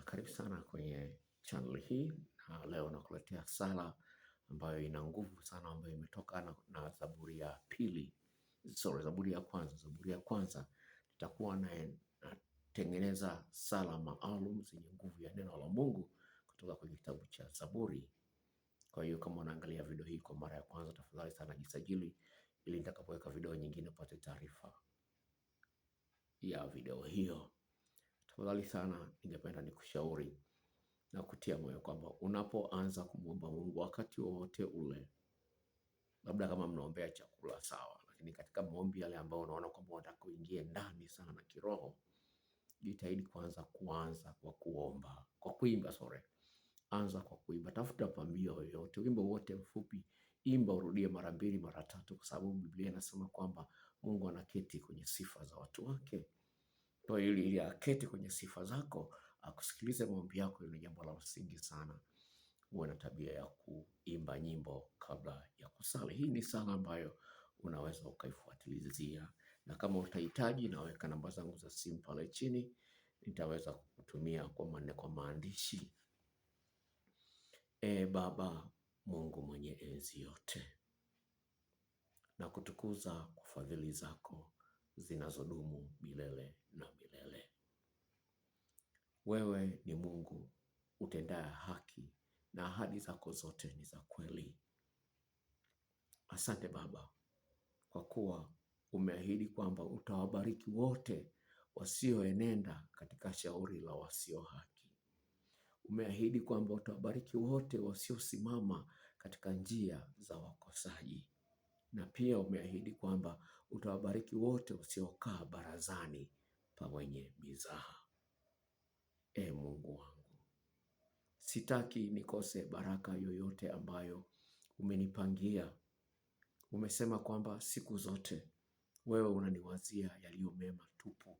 Karibu sana kwenye channel hii, na leo nakuletea sala ambayo ina nguvu sana, ambayo imetoka na Zaburi ya pili, Zaburi ya kwanza. Zaburi ya kwanza nitakuwa natengeneza sala maalum zenye nguvu ya neno la Mungu kutoka kwenye kitabu cha Zaburi. Kwa hiyo kama unaangalia video hii kwa mara ya kwanza, tafadhali sana jisajili ili nitakapoweka video nyingine upate taarifa ya video hiyo. Tafadhali sana, ningependa nikushauri na kutia moyo kwamba unapoanza kumwomba Mungu wakati wowote ule, labda kama mnaombea chakula sawa, lakini katika maombi yale ambayo unaona kwamba unataka kuingia ndani sana na kiroho, jitahidi kuanza kwa kuomba, kwa kuimba, Anza kwa kuimba, tafuta pambio yoyote, wimbo wote mfupi, imba urudie mara 2 mara 3, kwa sababu Biblia inasema kwamba Mungu anaketi kwenye sifa za watu wake. Kwa hiyo ili aketi kwenye sifa zako, akusikilize maombi yako, ni jambo la msingi sana. Uwe na tabia ya kuimba nyimbo kabla ya kusali. Hii ni sala ambayo unaweza ukaifuatilizia, na kama utahitaji, naweka namba zangu za simu pale chini, nitaweza kukutumia kwa maandishi. Baba Mungu mwenye enzi yote, na kutukuza kwa fadhili zako zinazodumu milele na milele. Wewe ni Mungu utendaye haki, na ahadi zako zote ni za kweli. Asante Baba, kwa kuwa umeahidi kwamba utawabariki wote wasioenenda katika shauri la wasio haki. Umeahidi kwamba utawabariki wote wasiosimama katika njia za wakosaji, na pia umeahidi kwamba utawabariki wote wasiokaa barazani pa wenye mizaha. Mungu wangu, sitaki nikose baraka yoyote ambayo umenipangia. Umesema kwamba siku zote wewe unaniwazia yaliyo mema tupu.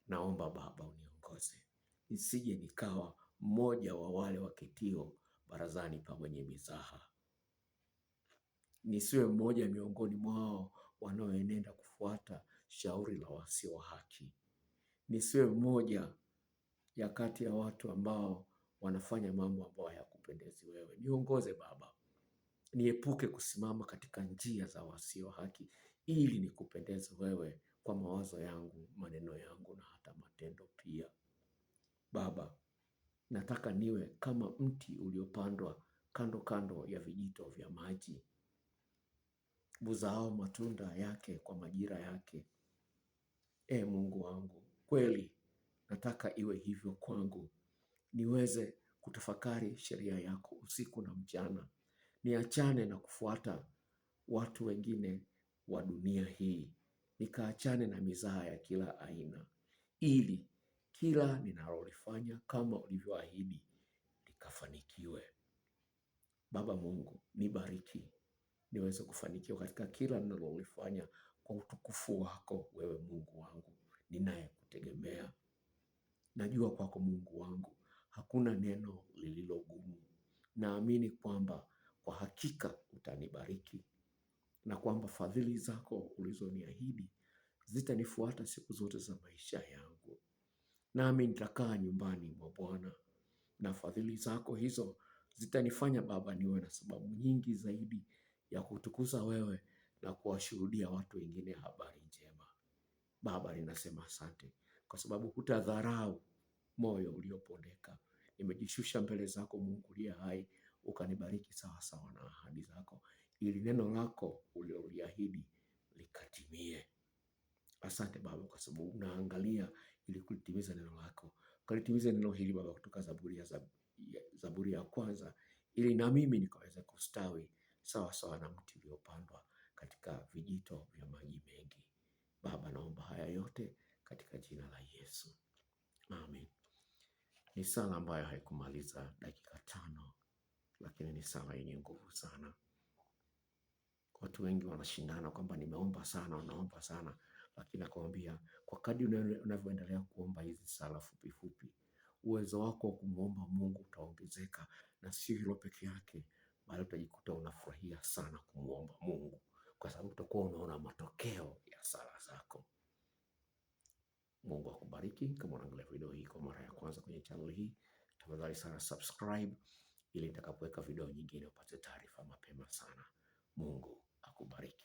Naomba Baba uniongoze, nisije nikawa mmoja wa wale waketio barazani pa wenye mizaha. Nisiwe mmoja miongoni mwao wanaoenenda kufuata shauri la wasio haki. Nisiwe mmoja ya kati ya watu ambao wanafanya mambo ambayo hayakupendezi wewe. Niongoze Baba, niepuke kusimama katika njia za wasio haki, ili nikupendeze wewe kwa mawazo yangu, maneno yangu na hata matendo pia. Baba, nataka niwe kama mti uliopandwa kando kando ya vijito vya maji, uzaao matunda yake kwa majira yake. Mungu wangu, kweli nataka iwe hivyo kwangu, niweze kutafakari sheria yako usiku na mchana. Niachane na kufuata watu wengine wa dunia hii, nikaachane na mizaha ya kila aina, ili kila ninalolifanya kama ulivyoahidi likafanikiwe. Baba Mungu, nibariki niweze kufanikiwa katika kila ninalolifanya kwa utukufu wako, wewe Mungu wangu ninayekutegemea. Najua kwako Mungu wangu hakuna neno lililogumu. Naamini kwamba kwa hakika utanibariki, na kwamba fadhili zako ulizoniahidi zitanifuata siku zote za maisha yangu. Nami nitakaa nyumbani mwa Bwana, na fadhili zako hizo zitanifanya Baba niwe na sababu nyingi zaidi ya kutukuza wewe na kuwashuhudia watu wengine habari njema. Baba, ninasema asante kwa sababu hutadharau moyo uliopondeka. Nimejishusha mbele zako Mungu uliye hai, ukanibariki sawa sawa na ahadi zako, ili neno lako uliloliahidi likatimie. Asante Baba kwa sababu unaangalia ili kulitimiza neno lako. Ukalitimiza neno hili Baba kutoka Zaburi ya kwanza, ili na mimi nikaweza kustawi sawa sawa na mti uliopandwa katika vijito vya maji mengi. Baba, naomba haya yote katika jina la Yesu. Amen. Ni sala ambayo haikumaliza dakika 5, lakini ni sala yenye nguvu sana. Watu wengi wanashindana kwamba nimeomba sana, naomba sana, lakini nakwambia kwa kadri unavyoendelea kuomba hizi sala fupi fupi, uwezo wako wa kumwomba Mungu utaongezeka, na sio hilo peke yake, bali utajikuta unafurahia sana kumwomba Mungu, kwa sababu utakuwa unaona matokeo ya sala zako. Mungu akubariki. Kama unaangalia video hii kwa mara ya kwanza kwenye channel hii, tafadhali sana subscribe ili nitakapoweka video nyingine upate taarifa mapema sana. Mungu akubariki.